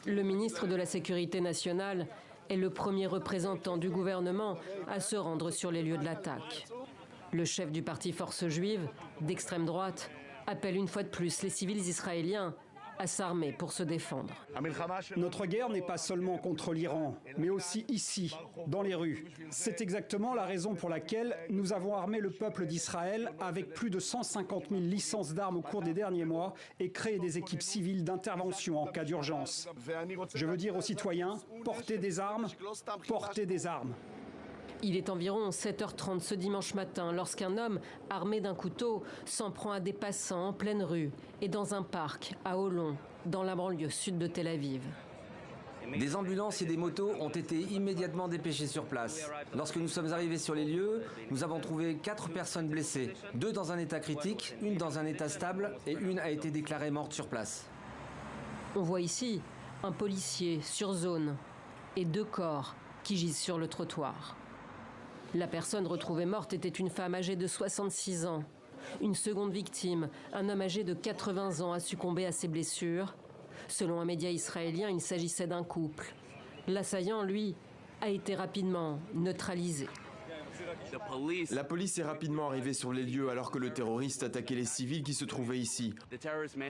Le ministre de la Sécurité nationale est le premier représentant du gouvernement à se rendre sur les lieux de l'attaque. Le chef du parti Force juive, d'extrême droite, appelle une fois de plus les civils israéliens à s'armer pour se défendre. Notre guerre n'est pas seulement contre l'Iran, mais aussi ici, dans les rues. C'est exactement la raison pour laquelle nous avons armé le peuple d'Israël avec plus de 150 000 licences d'armes au cours des derniers mois et créé des équipes civiles d'intervention en cas d'urgence. Je veux dire aux citoyens, portez des armes, portez des armes. Il est environ 7h30 ce dimanche matin lorsqu'un homme armé d'un couteau s'en prend à des passants en pleine rue et dans un parc à Holon, dans la banlieue sud de Tel Aviv. Des ambulances et des motos ont été immédiatement dépêchées sur place. Lorsque nous sommes arrivés sur les lieux, nous avons trouvé 4 personnes blessées, 2 dans un état critique, une dans un état stable et une a été déclarée morte sur place. On voit ici un policier sur zone et 2 corps qui gisent sur le trottoir. La personne retrouvée morte était une femme âgée de 66 ans. Une seconde victime, un homme âgé de 80 ans, a succombé à ses blessures. Selon un média israélien, il s'agissait d'un couple. L'assaillant, lui, a été rapidement neutralisé. La police est rapidement arrivée sur les lieux alors que le terroriste attaquait les civils qui se trouvaient ici.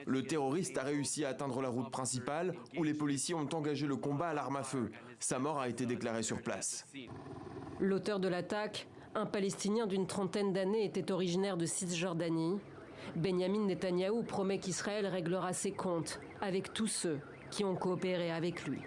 Le terroriste a réussi à atteindre la route principale où les policiers ont engagé le combat à l'arme à feu. Sa mort a été déclarée sur place. L'auteur de l'attaque, un Palestinien d'une trentaine d'années, était originaire de Cisjordanie. Benyamin Netanyahou promet qu'Israël réglera ses comptes avec tous ceux qui ont coopéré avec lui.